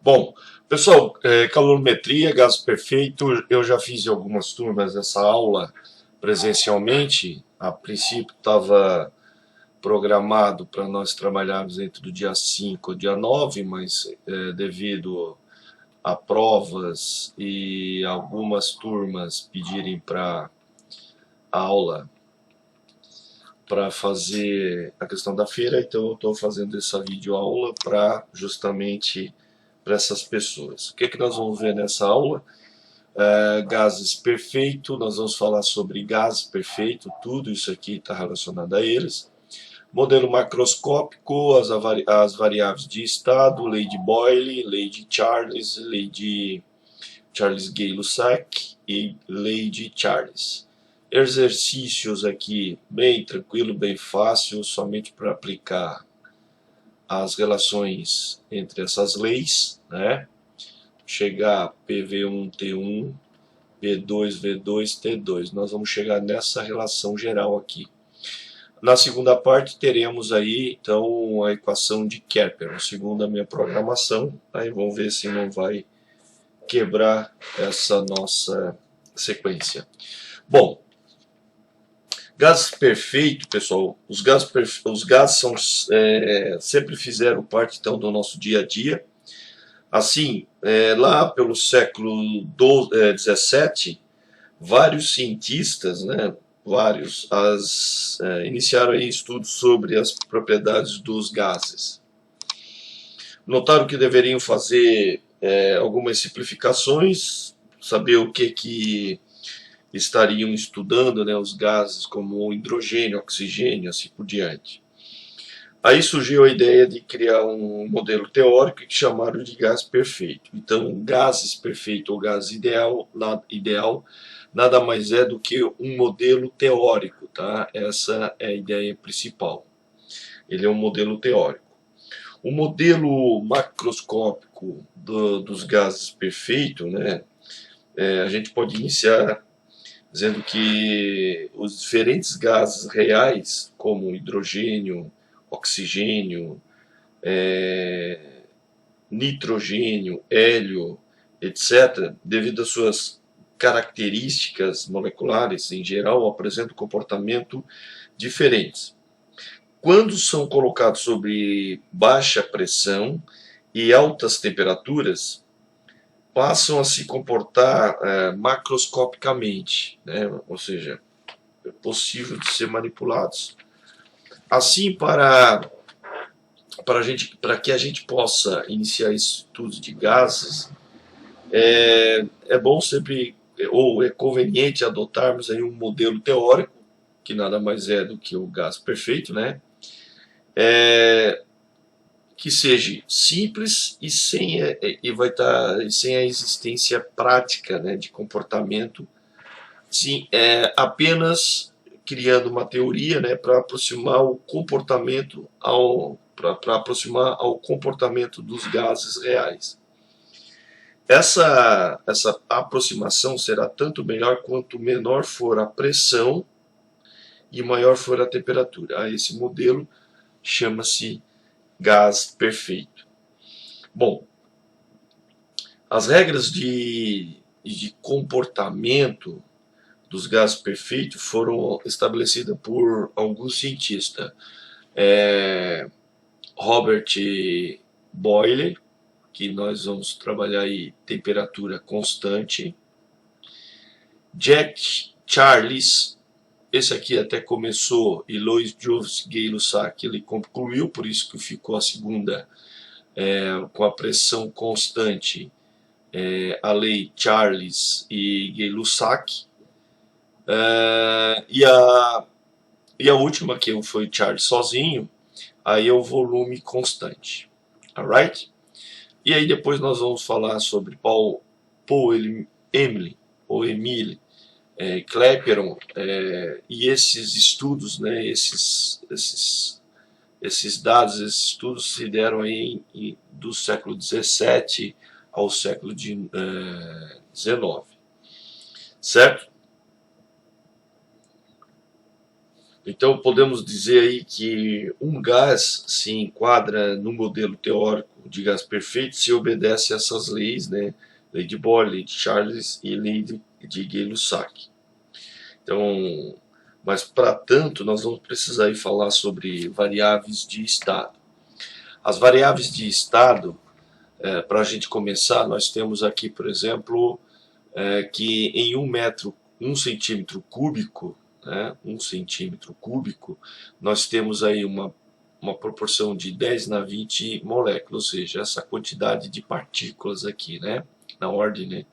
Bom, pessoal, calorimetria, gás perfeito, eu já fiz algumas turmas dessa aula presencialmente. A princípio estava programado para nós trabalharmos entre o dia 5 e o dia 9, mas devido a provas e algumas turmas pedirem para aula para fazer a questão da feira, então eu estou fazendo essa videoaula para justamente para essas pessoas. O que que nós vamos ver nessa aula? Gases perfeito, nós vamos falar sobre gás perfeito, tudo isso aqui está relacionado a eles. Modelo macroscópico, as variáveis de estado, lei de Boyle, lei de Charles, lei de Charles-Gay-Lussac e lei de Charles. Exercícios aqui bem tranquilo, bem fácil, somente para aplicar as relações entre essas leis, né? Chegar PV1, T1, P2, V2, T2. Nós vamos chegar nessa relação geral aqui. Na segunda parte teremos aí então a equação de Kepler, segundo a minha programação. Aí vamos ver se não vai quebrar essa nossa sequência. Bom, gás perfeito, pessoal. Os gases são, sempre fizeram parte então do nosso dia a dia. Assim, lá pelo século XVII, vários cientistas, né, iniciaram aí estudos sobre as propriedades dos gases. Notaram que deveriam fazer algumas simplificações, saber o que estariam estudando, né, os gases como hidrogênio, oxigênio, assim por diante. Aí surgiu a ideia de criar um modelo teórico que chamaram de gás perfeito. Então, gases perfeito ou gás ideal nada mais é do que um modelo teórico, tá? Essa é a ideia principal. Ele é um modelo teórico. O modelo macroscópico dos gases perfeito, né? A gente pode iniciar dizendo que os diferentes gases reais, como hidrogênio, oxigênio, nitrogênio, hélio, etc., devido às suas características moleculares em geral, apresentam comportamento diferentes. Quando são colocados sob baixa pressão e altas temperaturas, passam a se comportar macroscopicamente, né? Ou seja, é possível de ser manipulados. Assim, para que a gente possa iniciar estudos de gases, é bom sempre, ou é conveniente adotarmos aí um modelo teórico, que nada mais é do que o gás perfeito, né? Que seja simples e sem a existência prática, né, de comportamento, sim, apenas criando uma teoria, né, para aproximar o comportamento ao comportamento dos gases reais. Essa aproximação será tanto melhor quanto menor for a pressão e maior for a temperatura. Esse modelo chama-se gás perfeito. Bom, as regras de comportamento dos gases perfeitos foram estabelecidas por alguns cientistas. Robert Boyle, que nós vamos trabalhar aí temperatura constante. Jack Charles, esse aqui até começou, e Louis Gay-Lussac, ele concluiu, por isso que ficou a segunda, com a pressão constante, a lei Charles e Gay-Lussac. E a última, que foi Charles sozinho, aí é o volume constante. Alright? E aí depois nós vamos falar sobre Paul Emile Clapeyron, e esses estudos, né, esses dados, esses estudos se deram aí do século XVII ao século XIX, certo? Então podemos dizer aí que um gás se enquadra no modelo teórico de gás perfeito se obedece a essas leis, né? Lei de Boyle, lei de Charles e lei de Gay-Lussac. Então, mas para tanto nós vamos precisar aí falar sobre variáveis de estado. As variáveis de estado, para a gente começar, nós temos aqui, por exemplo, que em 1 centímetro cúbico, né, 1 centímetro cúbico, nós temos aí uma proporção de 10 na 20 moléculas, ou seja, essa quantidade de partículas aqui, né, na ordem, né,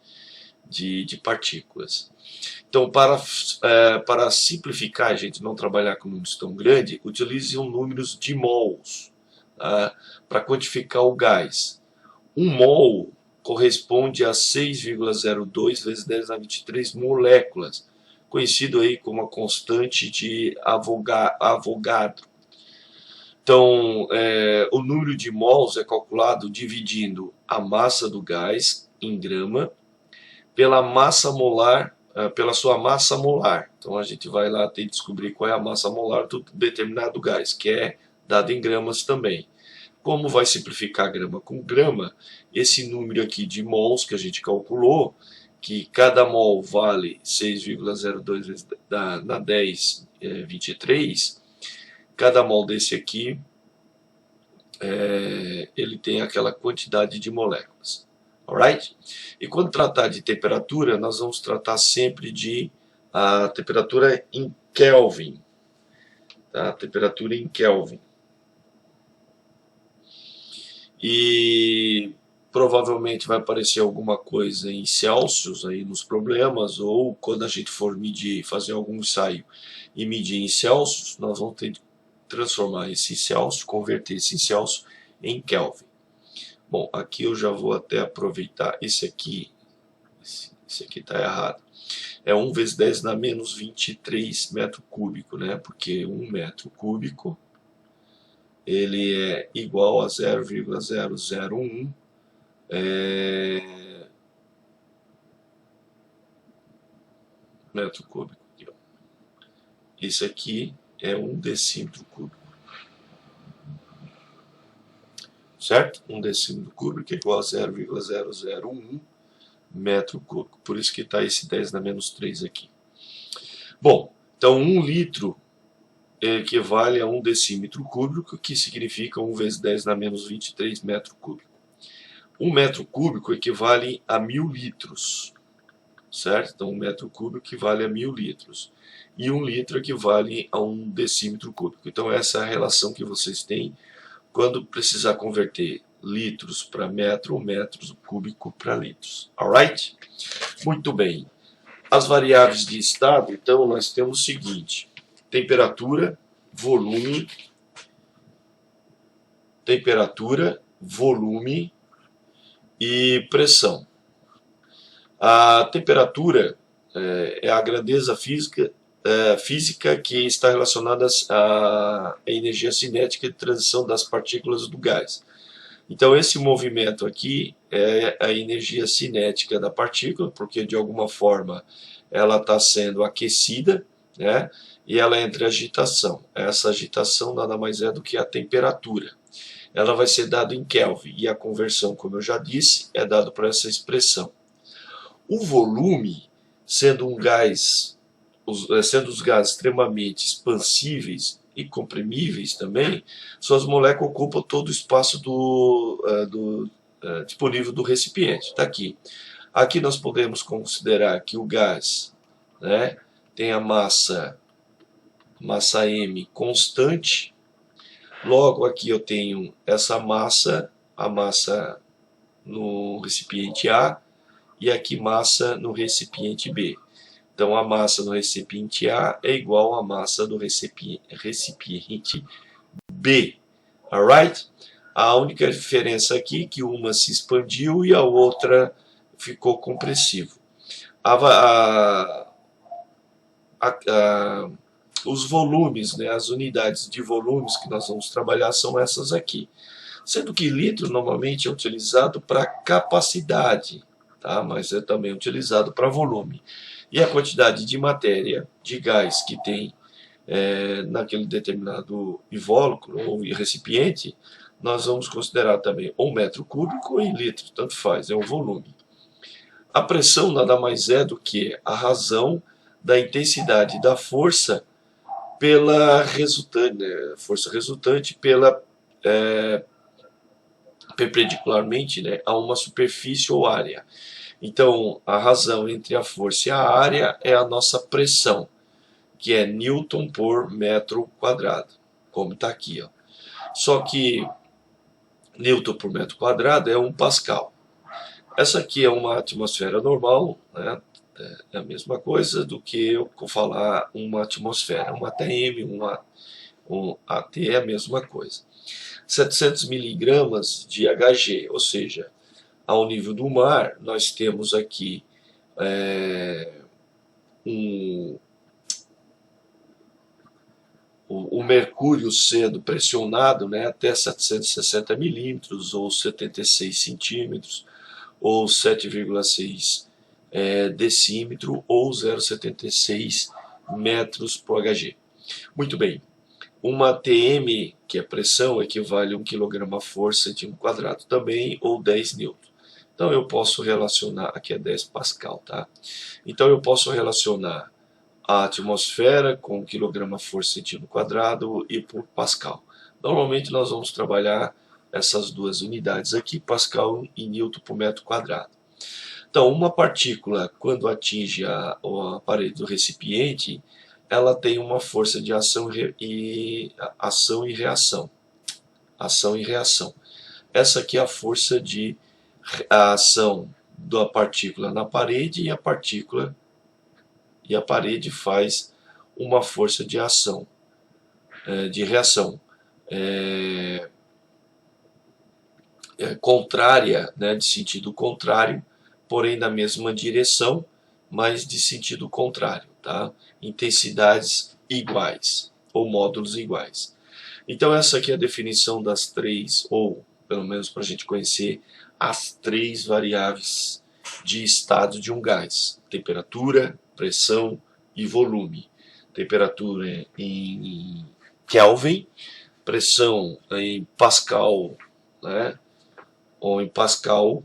de partículas. Então, para simplificar, a gente não trabalhar com números tão grandes, utilize números de mols, tá, para quantificar o gás. 1 mol corresponde a 6,02 vezes 10 na 23 moléculas, conhecido aí como a constante de Avogadro. Então, o número de mols é calculado dividindo a massa do gás em grama pela massa molar, pela sua massa molar. Então a gente vai lá ter que descobrir qual é a massa molar do determinado gás, que é dado em gramas também. Como vai simplificar grama com grama, esse número aqui de mols que a gente calculou, que cada mol vale 6,02 vezes na 10, 23, cada mol desse aqui, ele tem aquela quantidade de moléculas. Alright? E quando tratar de temperatura, nós vamos tratar sempre de a temperatura em Kelvin. Tá? Temperatura em Kelvin. E provavelmente vai aparecer alguma coisa em Celsius aí nos problemas, ou quando a gente for medir, fazer algum ensaio e medir em Celsius, nós vamos ter que transformar esse Celsius, converter esse Celsius em Kelvin. Bom, aqui eu já vou até aproveitar esse aqui está errado. É 1 vezes 10 na menos 23 metro cúbico, né? Porque 1 metro cúbico ele é igual a 0,001 metro cúbico. Esse aqui é 1 decímetro cúbico. Certo? 1 decímetro cúbico é igual a 0,001 metro cúbico. Por isso que está esse 10 na menos 3 aqui. Bom, então 1 litro equivale a 1 decímetro cúbico, que significa 1 vezes 10 na menos 23 metro cúbico. 1 metro cúbico equivale a 1000 litros. Certo? Então 1 metro cúbico equivale a 1000 litros. E 1 litro equivale a 1 decímetro cúbico. Então essa é a relação que vocês têm quando precisar converter litros para metro ou metros cúbico para litros. Alright? Muito bem. As variáveis de estado, então, nós temos o seguinte: temperatura, volume e pressão. A temperatura é a grandeza física que está relacionada à energia cinética de transição das partículas do gás. Então esse movimento aqui é a energia cinética da partícula, porque de alguma forma ela está sendo aquecida, né? E ela entra em agitação. Essa agitação nada mais é do que a temperatura. Ela vai ser dada em Kelvin, e a conversão, como eu já disse, é dada por essa expressão. O volume, sendo um gás, sendo os gases extremamente expansíveis e comprimíveis também, suas moléculas ocupam todo o espaço disponível do recipiente. Está aqui. Aqui nós podemos considerar que o gás, né, tem a massa M constante. Logo aqui eu tenho essa massa, a massa no recipiente A, e aqui massa no recipiente B. Então a massa no recipiente A é igual à massa do recipiente B. Alright? A única diferença aqui é que uma se expandiu e a outra ficou compressivo. Os volumes, né, as unidades de volumes que nós vamos trabalhar são essas aqui. Sendo que litro normalmente é utilizado para capacidade, tá? Mas é também utilizado para volume. E a quantidade de matéria, de gás que tem naquele determinado invólucro ou recipiente, nós vamos considerar também ou metro cúbico ou em litros, tanto faz, é o volume. A pressão nada mais é do que a razão da intensidade da força pela resultante, força resultante pela perpendicularmente, né, a uma superfície ou área. Então, a razão entre a força e a área é a nossa pressão, que é Newton por metro quadrado, como está aqui. Ó. Só que Newton por metro quadrado é 1 Pascal. Essa aqui é uma atmosfera normal, né? É a mesma coisa do que eu falar uma atmosfera, uma ATM, um AT é a mesma coisa. 700 miligramas de Hg, ou seja, ao nível do mar, nós temos aqui o mercúrio sendo pressionado, né, até 760 milímetros ou 76 centímetros ou 7,6 decímetro ou 0,76 metros por Hg. Muito bem, uma TM, que é pressão, equivale a 1 kg força centímetro quadrado também, ou 10 newton. Então eu posso relacionar, aqui é 10 Pascal, tá? Então eu posso relacionar a atmosfera com kg força centímetro quadrado e por Pascal. Normalmente nós vamos trabalhar essas duas unidades aqui, Pascal e Newton por metro quadrado. Então, uma partícula, quando atinge a parede do recipiente, ela tem uma força de ação e reação. Ação e reação. Essa aqui é a força de ação da partícula na parede e a parede faz uma força de ação, de reação. Contrária, né, de sentido contrário, porém na mesma direção, mas de sentido contrário, tá? Intensidades iguais, ou módulos iguais. Então essa aqui é a definição das três, ou pelo menos para a gente conhecer, as três variáveis de estado de um gás: temperatura, pressão e volume. Temperatura em Kelvin, pressão em Pascal, né? Ou em Pascal,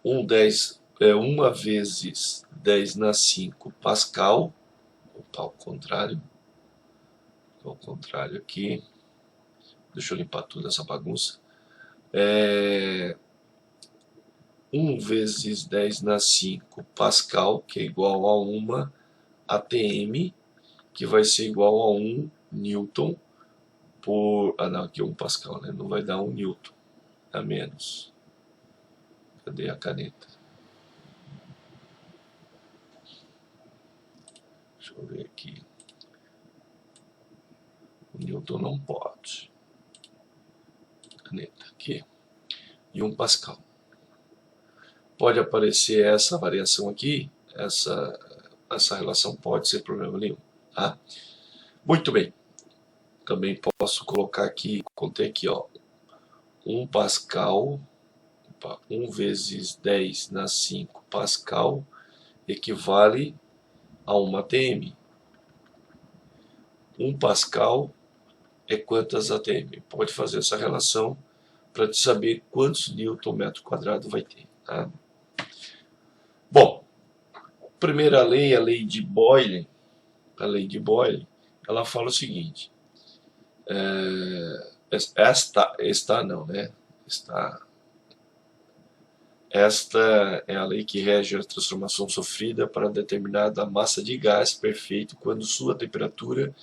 1 vezes 10 na 5 Pascal, opa, ao contrário aqui, deixa eu limpar tudo essa bagunça, 1 vezes 10 na 5 Pascal, que é igual a 1 ATM, que vai ser igual a 1 Newton por... não, aqui é 1 Pascal, né? Não vai dar 1 Newton, a menos. Cadê a caneta? Deixa eu ver aqui. O Newton não pode. Caneta aqui. E 1 Pascal. Pode aparecer essa variação aqui, essa relação pode ser problema nenhum, tá? Muito bem. Também posso colocar aqui, contei aqui, ó, 1 Pascal, 1 vezes 10 na 5 Pascal, equivale a 1 ATM. 1 Pascal é quantas ATM? Pode fazer essa relação para te saber quantos Newton metro quadrado vai ter, tá? Bom, primeira lei, a lei de Boyle, ela fala o seguinte, esta é a lei que rege a transformação sofrida para determinada massa de gás perfeito quando sua temperatura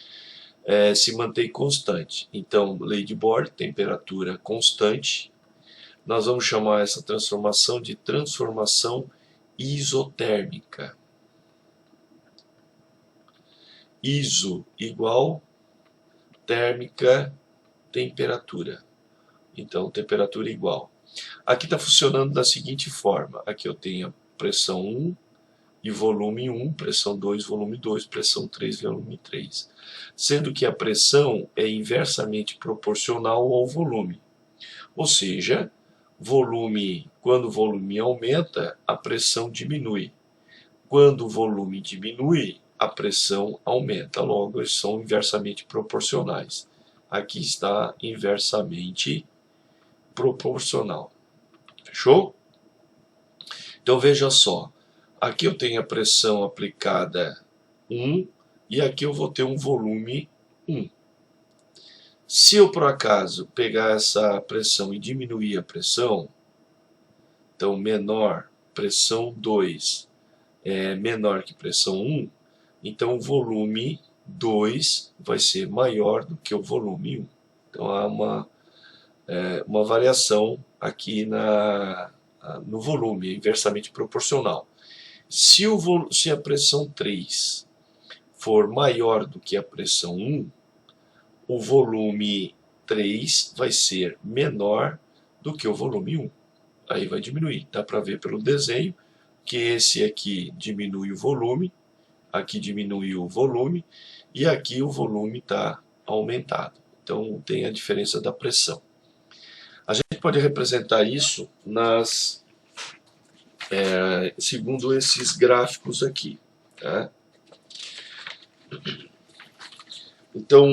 se mantém constante. Então, lei de Bohr, temperatura constante. Nós vamos chamar essa transformação de transformação isotérmica. Iso igual térmica temperatura. Então, temperatura igual. Aqui está funcionando da seguinte forma. Aqui eu tenho a pressão 1 e volume 1, pressão 2, volume 2, pressão 3, volume 3. Sendo que a pressão é inversamente proporcional ao volume. Ou seja, quando o volume aumenta, a pressão diminui. quando o volume diminui, a pressão aumenta. Logo, eles são inversamente proporcionais. Aqui está inversamente proporcional. Fechou? Então veja só, aqui eu tenho a pressão aplicada 1 e aqui eu vou ter um volume 1. Se eu por acaso pegar essa pressão e diminuir a pressão, então menor, pressão 2 é menor que pressão 1, então o volume 2 vai ser maior do que o volume 1. Então há uma variação aqui no volume, inversamente proporcional. Se a pressão 3 for maior do que a pressão 1, o volume 3 vai ser menor do que o volume 1. Aí vai diminuir. Dá para ver pelo desenho que esse aqui diminui o volume, aqui diminui o volume, e aqui o volume está aumentado. Então tem a diferença da pressão. A gente pode representar isso segundo esses gráficos aqui. Tá? Então,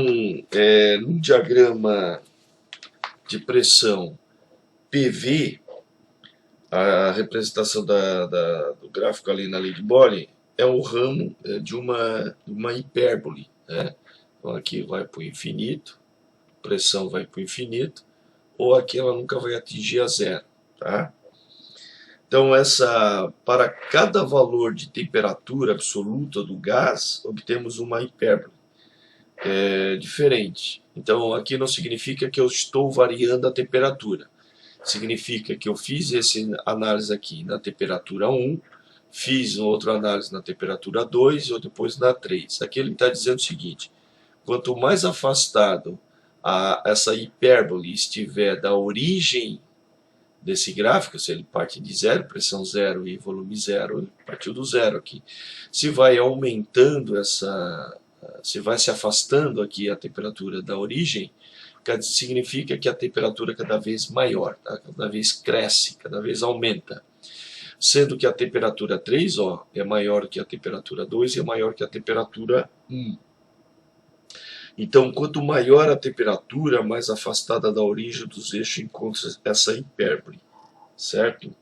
no diagrama de pressão PV, a representação do gráfico ali na lei de Boole é o ramo de uma hipérbole. Né? Então aqui vai para o infinito, pressão vai para o infinito, ou aqui ela nunca vai atingir a zero. Tá? Então, para cada valor de temperatura absoluta do gás, obtemos uma hipérbole diferente. Então, aqui não significa que eu estou variando a temperatura. Significa que eu fiz essa análise aqui na temperatura 1, fiz outra análise na temperatura 2 ou depois na 3. Aqui ele está dizendo o seguinte: quanto mais afastado essa hipérbole estiver da origem desse gráfico, se ele parte de zero, pressão zero e volume zero, partiu do zero aqui. Se vai aumentando se vai se afastando aqui a temperatura da origem, significa que a temperatura é cada vez maior, tá? Cada vez cresce, cada vez aumenta. Sendo que a temperatura 3 é maior que a temperatura 2 e é maior que a temperatura 1. Então, quanto maior a temperatura, mais afastada da origem dos eixos encontra essa hipérbole, certo?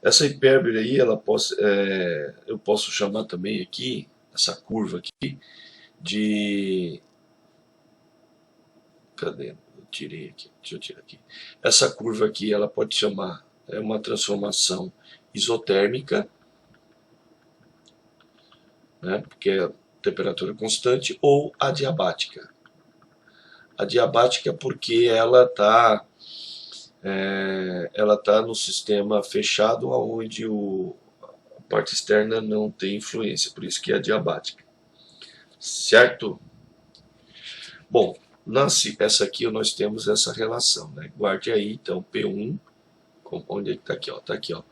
Essa hipérbole aí, eu posso chamar também aqui, essa curva aqui, de... Cadê? Eu tirei aqui, deixa eu tirar aqui. Essa curva aqui, ela pode chamar, uma transformação isotérmica, né, porque é temperatura constante, ou adiabática. Adiabática porque ela tá no sistema fechado, onde a parte externa não tem influência, por isso que é adiabática. Certo? Bom, essa aqui nós temos essa relação, né? Guarde aí, então, P1, onde é que está aqui? Está aqui, ó.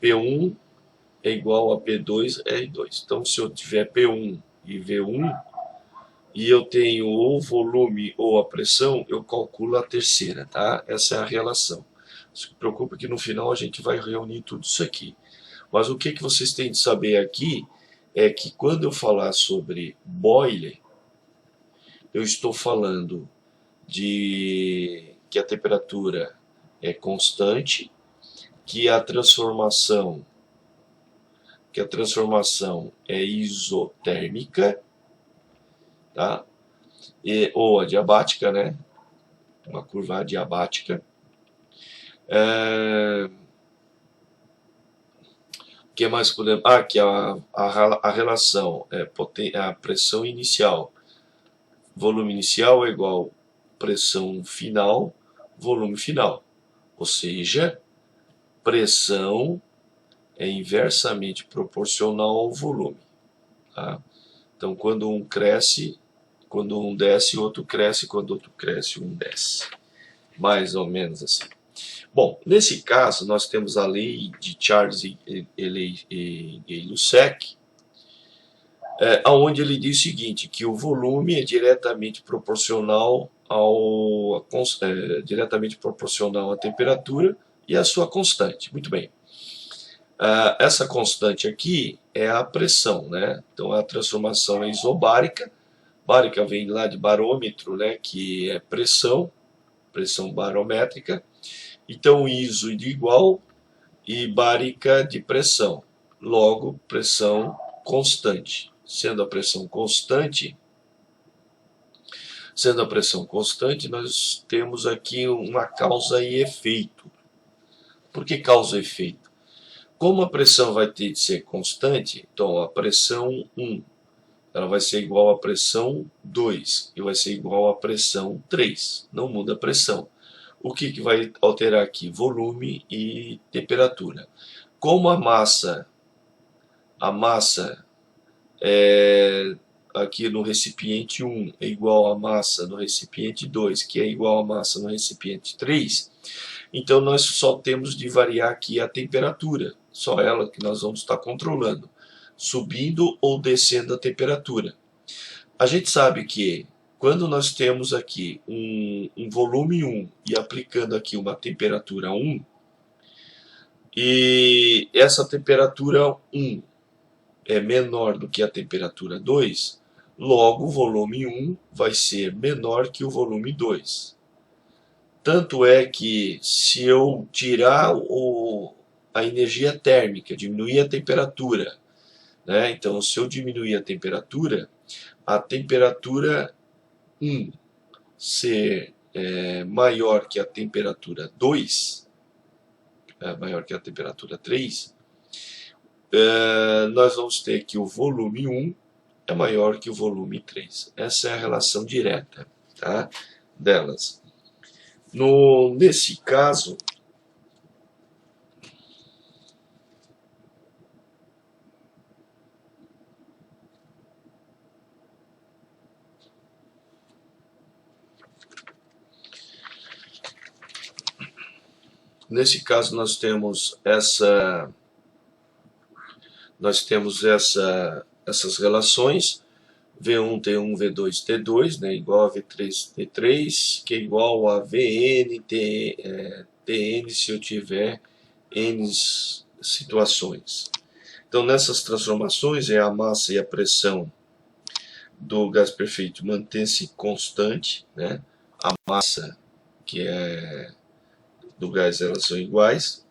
P1 é igual a P2, R2. Então, se eu tiver P1 e V1, e eu tenho ou o volume ou a pressão, eu calculo a terceira, tá? Essa é a relação. Não se preocupe que no final a gente vai reunir tudo isso aqui. Mas o que vocês têm de saber aqui é que quando eu falar sobre boiler, eu estou falando de que a temperatura é constante, que a transformação é isotérmica, tá? Ou adiabática, né? Uma curva adiabática. O que mais podemos... que a relação é a pressão inicial. Volume inicial é igual pressão final, volume final. Ou seja, pressão é inversamente proporcional ao volume. Tá? Então, quando um cresce, quando um desce, o outro cresce, quando o outro cresce, um desce. Mais ou menos assim. Bom, nesse caso, nós temos a lei de Charles e Gay-Lussac, onde ele diz o seguinte, que o volume é diretamente proporcional à temperatura e à sua constante. Muito bem. Essa constante aqui é a pressão, né? Então a transformação é isobárica. Bárica vem lá de barômetro, né? Que é pressão, pressão barométrica. Então iso de igual e bárica de pressão. Logo, pressão constante. Sendo a pressão constante, nós temos aqui uma causa e efeito. Por que causa e efeito? Como a pressão vai ter de ser constante, então a pressão 1 ela vai ser igual à pressão 2 e vai ser igual à pressão 3. Não muda a pressão. O que vai alterar aqui? Volume e temperatura. Como a massa é, aqui no recipiente 1 é igual à massa no recipiente 2, que é igual à massa no recipiente 3, então nós só temos de variar aqui a temperatura, só ela que nós vamos estar controlando, subindo ou descendo a temperatura. A gente sabe que quando nós temos aqui um volume 1 e aplicando aqui uma temperatura 1, e essa temperatura 1 é menor do que a temperatura 2, logo o volume 1 vai ser menor que o volume 2. Tanto é que se eu tirar a energia térmica, diminuir a temperatura, né? Então se eu diminuir a temperatura 1 ser maior que a temperatura 2, maior que a temperatura 3, nós vamos ter que o volume 1 é maior que o volume 3. Essa é a relação direta, tá, delas. Nesse caso, nós temos essas relações. V1, T1, V2, T2, né, igual a V3, T3, que é igual a Vn, Tn, se eu tiver N situações. Então, nessas transformações, a massa e a pressão do gás perfeito mantém-se constante, né? A massa, que é do gás, elas são iguais,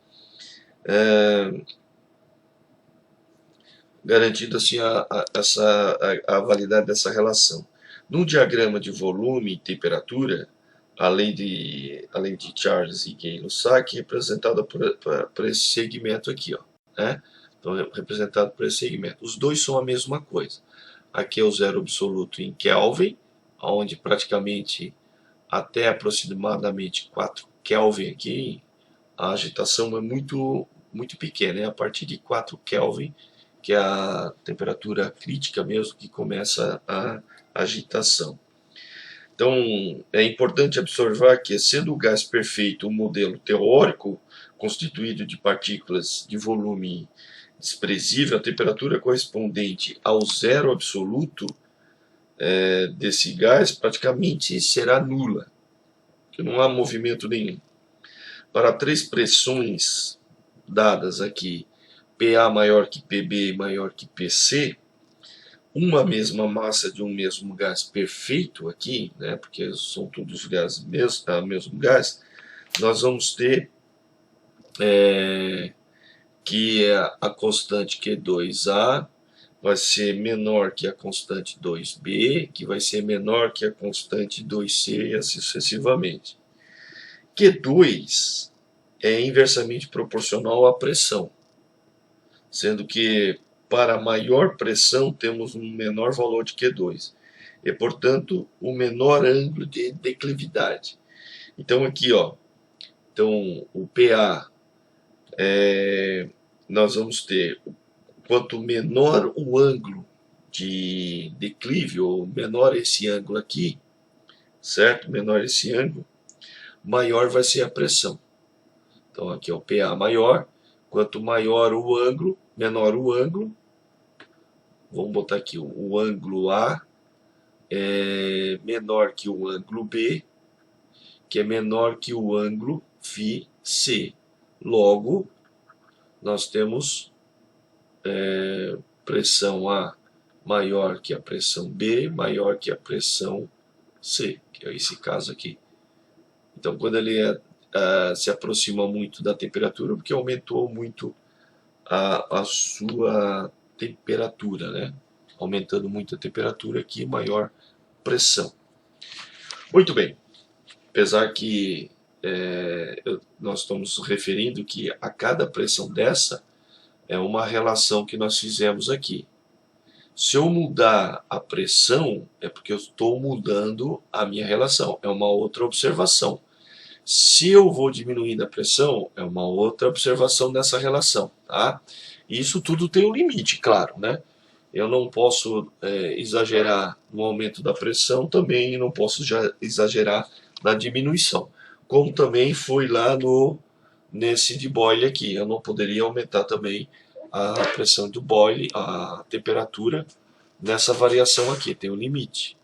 garantindo assim a validade dessa relação. Num diagrama de volume e temperatura, além de Charles e Gay-Lussac, representado por esse segmento aqui, ó, né? Então, representado por esse segmento. Os dois são a mesma coisa. Aqui é o zero absoluto em Kelvin, onde praticamente até aproximadamente 4 Kelvin aqui, a agitação é muito pequena, é a partir de 4 Kelvin que é a temperatura crítica mesmo que começa a agitação. Então, é importante observar que, sendo o gás perfeito um modelo teórico constituído de partículas de volume desprezível, a temperatura correspondente ao zero absoluto desse gás praticamente será nula, porque não há movimento nenhum. Para 3 pressões dadas aqui, PA maior que PB maior que PC, uma mesma massa de um mesmo gás perfeito aqui, né, porque são todos gases mesmo gás, nós vamos ter que a constante Q2A vai ser menor que a constante 2B, que vai ser menor que a constante 2C e assim sucessivamente. Q2 é inversamente proporcional à pressão, sendo que para maior pressão temos um menor valor de Q2 e, portanto, um menor ângulo de declividade. Então aqui, ó, então o PA nós vamos ter, quanto menor o ângulo de declive, ou menor esse ângulo aqui, certo? Menor esse ângulo, maior vai ser a pressão. Então aqui é o PA maior, quanto maior o ângulo, menor o ângulo, vamos botar aqui o ângulo A é menor que o ângulo B, que é menor que o ângulo φC. Logo, nós temos pressão A maior que a pressão B, maior que a pressão C, que é esse caso aqui. Então, quando ele se aproxima muito da temperatura, porque aumentou muito a sua temperatura, né? Aumentando muito a temperatura aqui, maior pressão. Muito bem, apesar que nós estamos referindo que a cada pressão dessa é uma relação que nós fizemos aqui. Se eu mudar a pressão, é porque eu estou mudando a minha relação, é uma outra observação. Se eu vou diminuindo a pressão, é uma outra observação dessa relação, tá? Isso tudo tem um limite, claro, né? Eu não posso exagerar no aumento da pressão, também não posso já exagerar na diminuição. Como também foi lá nesse de Boyle aqui, eu não poderia aumentar também a pressão do Boyle, a temperatura, nessa variação aqui, tem um limite.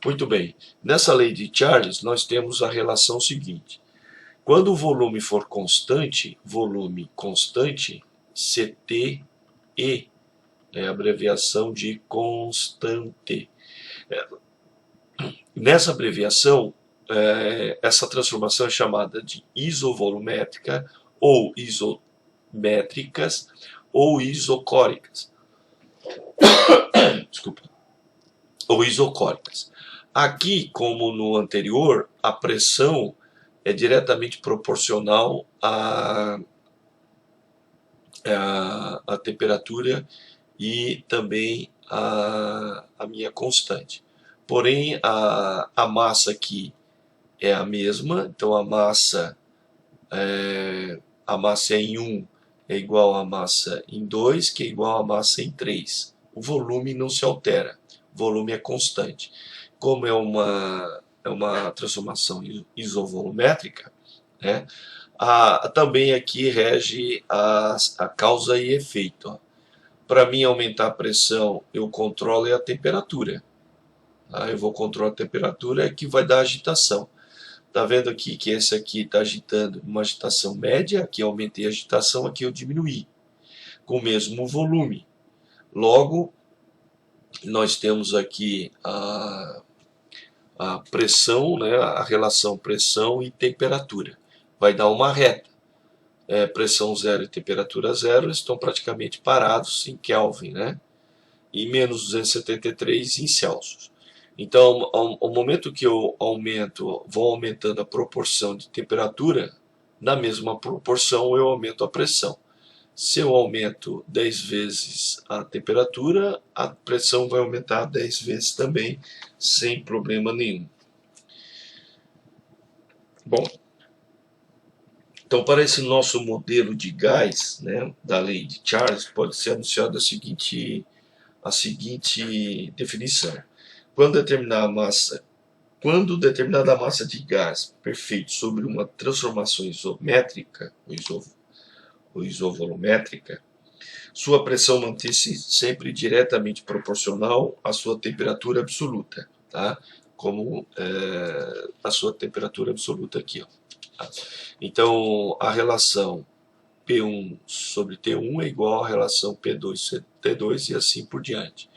Muito bem, nessa lei de Charles nós temos a relação seguinte: quando o volume for constante, CTE, é a abreviação de constante. Nessa abreviação, essa transformação é chamada de isovolumétrica, ou isométricas, ou isocóricas. Desculpa. Ou isocóricas. Aqui, como no anterior, a pressão é diretamente proporcional à temperatura e também à minha constante. Porém, a massa aqui é a mesma, então a massa em 1 é igual à massa em 2, que é igual à massa em 3. O volume não se altera, o volume é constante. Como é uma transformação isovolumétrica, né, também aqui rege a causa e efeito. Para mim aumentar a pressão, eu controlo a temperatura. Eu vou controlar a temperatura, que vai dar agitação. Está vendo aqui que esse aqui está agitando uma agitação média, aqui eu aumentei a agitação, aqui eu diminuí, com o mesmo volume. Logo, nós temos aqui a pressão, né, a relação pressão e temperatura. Vai dar uma reta. Pressão zero e temperatura zero estão praticamente parados em Kelvin, né? E menos 273 em Celsius. Então, ao momento que eu vou aumentando a proporção de temperatura, na mesma proporção eu aumento a pressão. Se eu aumento 10 vezes a temperatura, a pressão vai aumentar 10 vezes também, sem problema nenhum. Bom, então para esse nosso modelo de gás, né, da lei de Charles, pode ser anunciada a seguinte definição: quando determinada massa de gás perfeito sobre uma transformação isométrica, ou isovolumétrica, sua pressão mantém-se sempre diretamente proporcional à sua temperatura absoluta, tá? Como a sua temperatura absoluta aqui, ó. Então, a relação P1 sobre T1 é igual à relação P2 sobre T2 e assim por diante.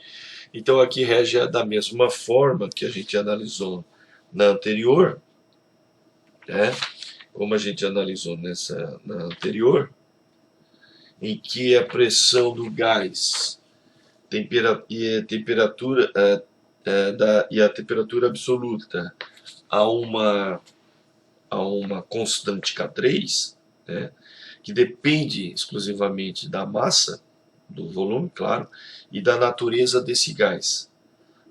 Então, aqui rege da mesma forma que a gente analisou na anterior, né? Como a gente analisou na anterior, em que a pressão do gás e a temperatura absoluta a uma constante K3, né, que depende exclusivamente da massa, do volume, claro, e da natureza desse gás,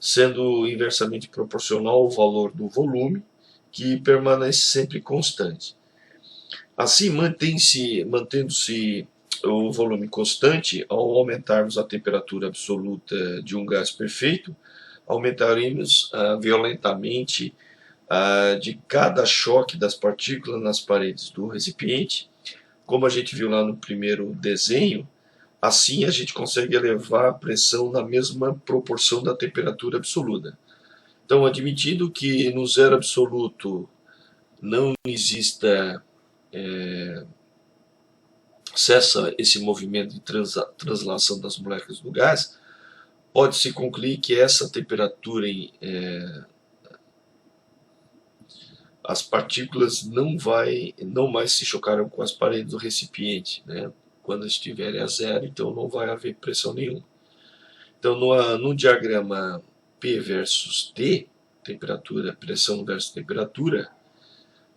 sendo inversamente proporcional ao valor do volume, que permanece sempre constante. Assim, mantendo-se o volume constante, ao aumentarmos a temperatura absoluta de um gás perfeito, aumentaremos violentamente de cada choque das partículas nas paredes do recipiente. Como a gente viu lá no primeiro desenho, assim a gente consegue elevar a pressão na mesma proporção da temperatura absoluta. Então, admitindo que no zero absoluto não exista cessa esse movimento de translação das moléculas do gás, pode-se concluir que essa temperatura, as partículas não mais se chocaram com as paredes do recipiente, né? Quando estiverem a zero, então não vai haver pressão nenhuma. Então, no diagrama P versus T, temperatura, pressão versus temperatura,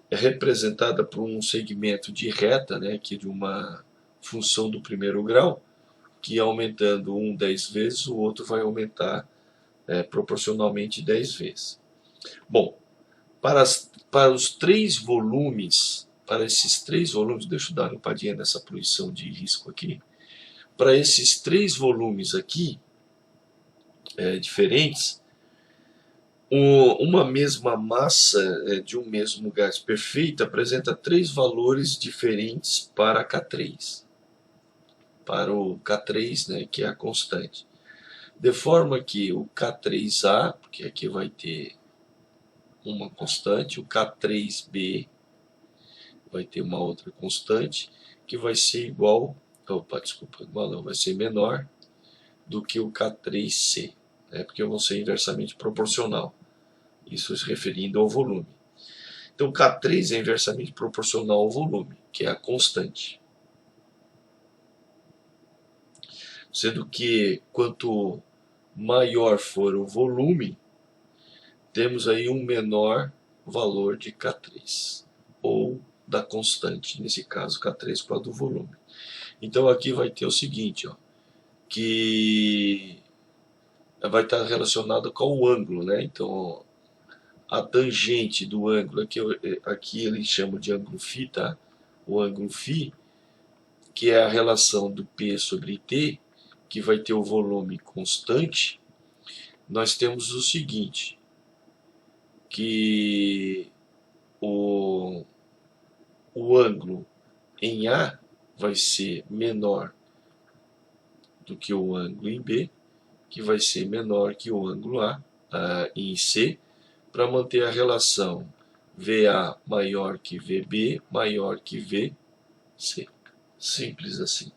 é representada por um segmento de reta, né, aqui de uma função do primeiro grau, que aumentando um 10 vezes, o outro vai aumentar proporcionalmente 10 vezes. Bom, para os três volumes, para esses três volumes, deixa eu dar uma limpadinha nessa poluição de risco aqui, para esses três volumes aqui, diferentes, uma mesma massa de um mesmo gás perfeito apresenta três valores diferentes para K3. Para o K3, né, que é a constante. De forma que o K3A, porque aqui vai ter uma constante, o K3B vai ter uma outra constante, que vai ser igual, igual não, vai ser menor do que o K3C, né, porque vão ser inversamente proporcional. Isso se referindo ao volume. Então, K3 é inversamente proporcional ao volume, que é a constante. Sendo que quanto maior for o volume, temos aí um menor valor de K3, ou da constante, nesse caso K3 por causa do volume. Então aqui vai ter o seguinte, ó, que vai estar relacionado com o ângulo, né? Então a tangente do ângulo, aqui eles chamam de ângulo φ, tá? O ângulo φ, que é a relação do P sobre T, que vai ter o volume constante, nós temos o seguinte, que o ângulo em A vai ser menor do que o ângulo em B, que vai ser menor que o ângulo A em C, para manter a relação VA maior que VB, maior que VC. Simples assim.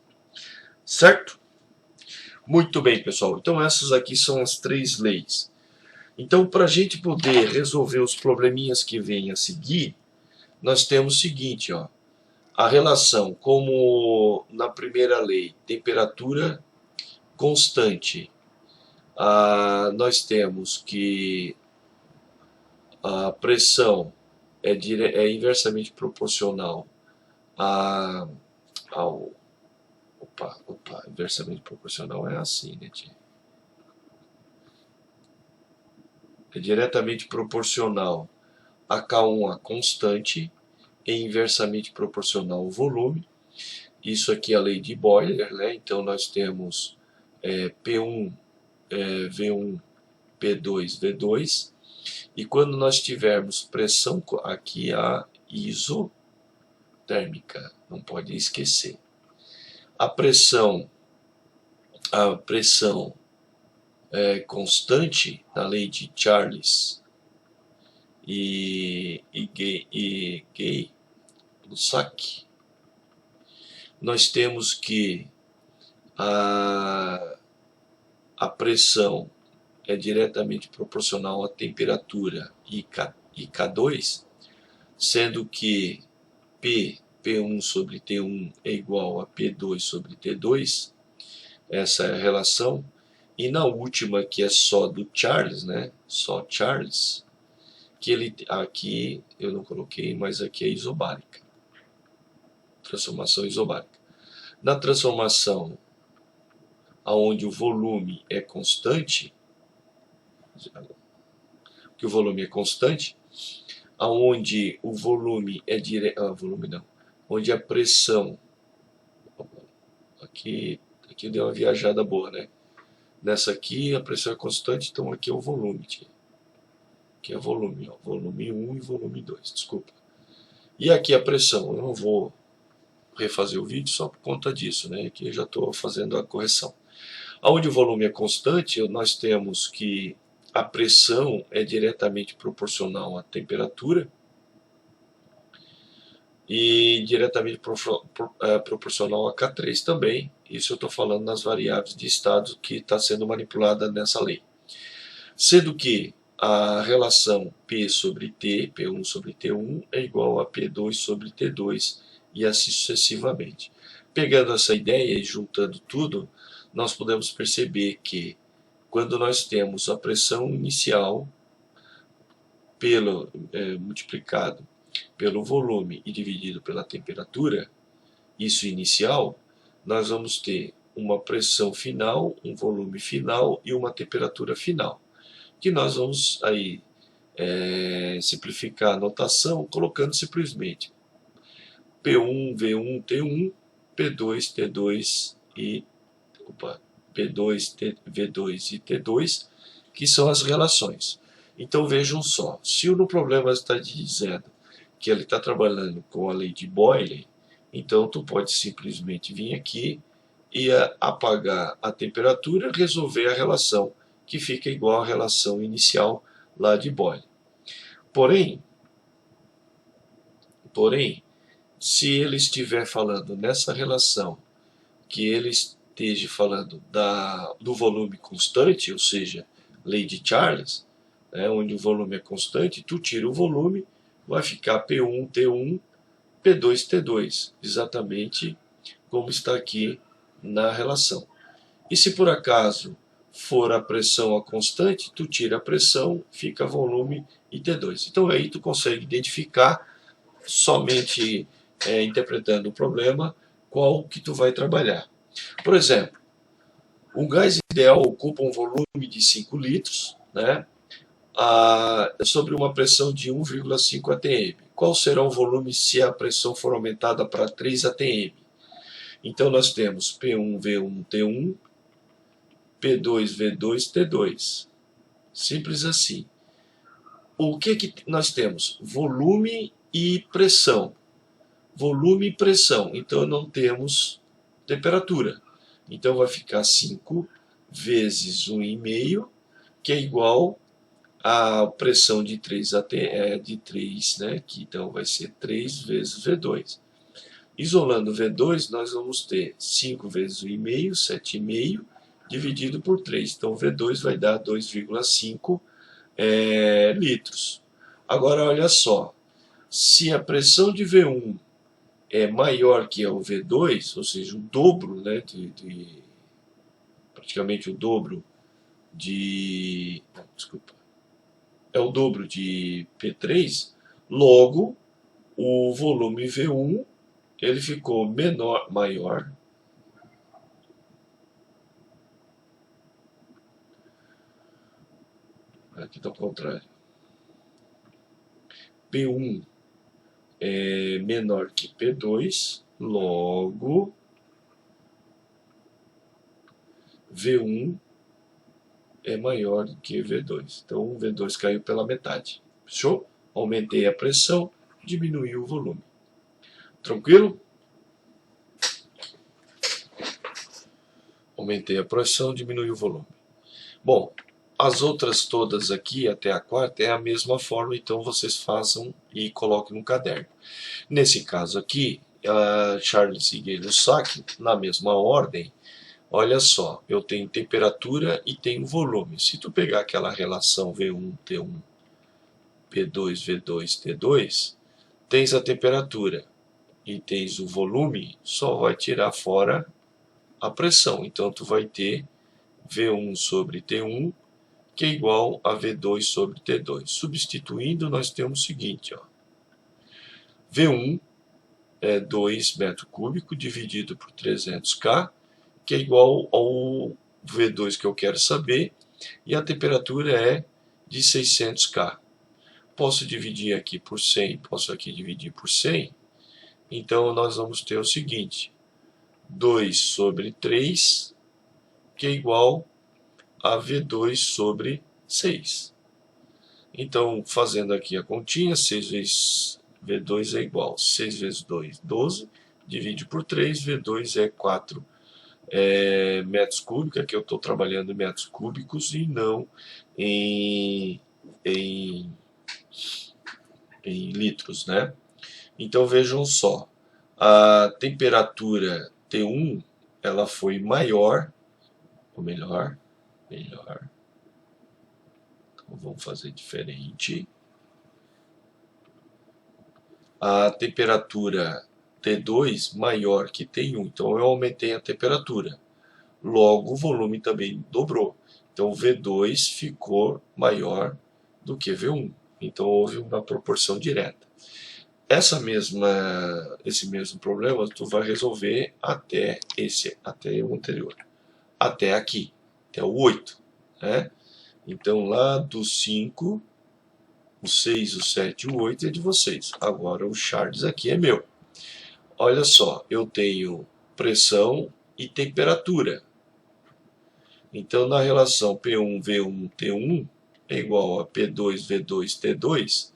Certo? Muito bem, pessoal. Então essas aqui são as três leis. Então, para a gente poder resolver os probleminhas que vêm a seguir, nós temos o seguinte, ó, a relação, como na primeira lei, temperatura constante, nós temos que a pressão é inversamente proporcional ao... inversamente proporcional é assim, né, tia? É diretamente proporcional a K1, a constante, é inversamente proporcional ao volume. Isso aqui é a lei de Boiler, né? Então nós temos P1, V1, P2, V2. E quando nós tivermos pressão, aqui a isotérmica, não pode esquecer. A pressão constante, na lei de Charles e Gay-Lussac, nós temos que a pressão é diretamente proporcional à temperatura e K2, sendo que P1 sobre T1 é igual a P2 sobre T2, essa é a relação. E na última, que é só do Charles, né? Só Charles, que ele aqui eu não coloquei, mas aqui é isobárica. Transformação isobárica. Na transformação onde o volume é constante, que o volume é constante, aonde o volume é onde a pressão, aqui deu uma viajada boa, né? Nessa aqui a pressão é constante, então aqui é o volume, aqui é volume, ó, volume 1 e volume 2, desculpa. E aqui a pressão, eu não vou refazer o vídeo só por conta disso, né? Aqui eu já estou fazendo a correção. Onde o volume é constante, nós temos que a pressão é diretamente proporcional à temperatura, e diretamente proporcional a K3 também. Isso eu estou falando nas variáveis de estado que está sendo manipulada nessa lei. Sendo que a relação P sobre T, P1 sobre T1, é igual a P2 sobre T2, e assim sucessivamente. Pegando essa ideia e juntando tudo, nós podemos perceber que quando nós temos a pressão inicial multiplicado pelo volume e dividido pela temperatura, isso inicial, nós vamos ter uma pressão final, um volume final e uma temperatura final, que nós vamos aí simplificar a notação colocando simplesmente P1, V1, T1, P2, T2 e P2, V2 e T2, que são as relações. Então vejam só, se no problema está dizendo que ele está trabalhando com a lei de Boyle, então tu pode simplesmente vir aqui e apagar a temperatura, resolver a relação, que fica igual à relação inicial lá de Boyle. Porém, se ele estiver falando nessa relação, que ele esteja falando do volume constante, ou seja, lei de Charles, onde o volume é constante, tu tira o volume, vai ficar P1, T1, P2, T2, exatamente como está aqui na relação. E se por acaso for a pressão a constante, tu tira a pressão, fica volume e T2. Então aí tu consegue identificar, somente interpretando o problema, qual que tu vai trabalhar. Por exemplo, um gás ideal ocupa um volume de 5 litros, sobre uma pressão de 1,5 atm. Qual será o volume se a pressão for aumentada para 3 atm? Então nós temos P1, V1, T1, P2, V2, T2. Simples assim. O que nós temos? Volume e pressão. Volume e pressão. Então não temos temperatura. Então vai ficar 5 vezes 1,5, que é igual a pressão de 3, que então vai ser 3 vezes V2. Isolando V2, nós vamos ter 5 vezes 1,5, 7,5, dividido por 3. Então V2 vai dar 2,5 litros. Agora olha só, se a pressão de V1 é maior que a o V2, ou seja, o dobro, praticamente o dobro é o dobro de P3, logo o volume V1 ele ficou maior. Aqui está o contrário. P1 é menor que P2, logo V1 é maior do que V2. Então o V2 caiu pela metade. Fechou? Aumentei a pressão, diminui o volume. Tranquilo? Aumentei a pressão, diminui o volume. Bom, as outras todas aqui, até a quarta, é a mesma forma, então vocês façam e coloquem no caderno. Nesse caso aqui, Charles e Gay-Lussac, na mesma ordem, olha só, eu tenho temperatura e tenho volume. Se tu pegar aquela relação V1, T1, P2, V2, T2, tens a temperatura e tens o volume, só vai tirar fora a pressão. Então tu vai ter V1 sobre T1, que é igual a V2 sobre T2. Substituindo, nós temos o seguinte, V1 é 2 metros cúbicos dividido por 300K, que é igual ao V2 que eu quero saber, e a temperatura é de 600K. Posso dividir aqui por 100, posso aqui dividir por 100, então nós vamos ter o seguinte, 2 sobre 3, que é igual a V2 sobre 6. Então, fazendo aqui a continha, 6 vezes V2 é igual a 6 vezes 2, 12, divide por 3, V2 é 4 metros cúbicos. Aqui eu estou trabalhando em metros cúbicos e não em litros, Então vejam só, a temperatura T1 ela foi maior, ou melhor, então vamos fazer diferente. A temperatura T2 maior que T1, então eu aumentei a temperatura. Logo, o volume também dobrou. Então, V2 ficou maior do que V1. Então, houve uma proporção direta. Esse mesmo problema tu vai resolver até o anterior. Até aqui, até o 8. Né? Então, lá do 5, o 6, o 7 e o 8 é de vocês. Agora, o Charles aqui é meu. Olha só, eu tenho pressão e temperatura. Então, na relação P1V1T1 é igual a P2V2T2,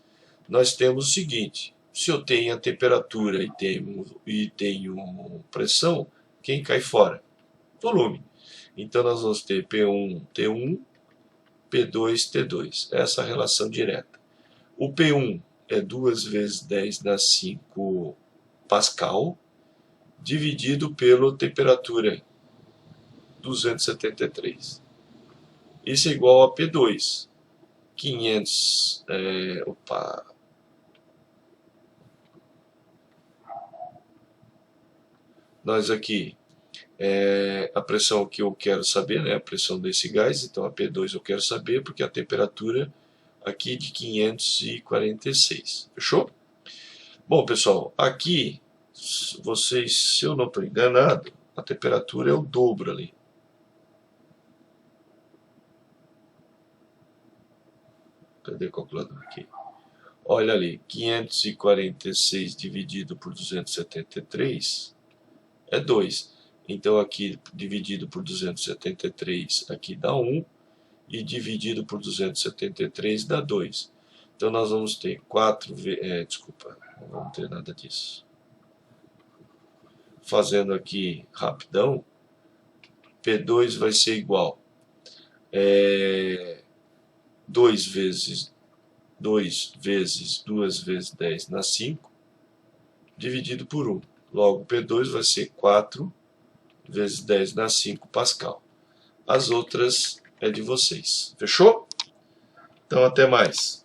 nós temos o seguinte: se eu tenho a temperatura e tenho pressão, quem cai fora? Volume. Então, nós vamos ter P1T1, P2T2. Essa relação direta. O P1 é 2 vezes 10 na 5 Pascal, dividido pela temperatura 273. Isso é igual a P2. 500. Nós aqui, a pressão que eu quero saber, né, a pressão desse gás, então a P2 eu quero saber, porque a temperatura aqui de 546. Fechou? Bom, pessoal, aqui, vocês, se eu não estou enganado, a temperatura é o dobro ali. Cadê o calculador aqui? Olha ali, 546 dividido por 273 é 2. Então aqui dividido por 273 aqui dá 1 e dividido por 273 dá 2. Então nós vamos ter 4 vezes... desculpa, não vamos ter nada disso. Fazendo aqui rapidão, P2 vai ser igual 2 vezes 2 vezes 10 na 5, dividido por 1. Logo, P2 vai ser 4 vezes 10 na 5 Pascal. As outras é de vocês. Fechou? Então, até mais.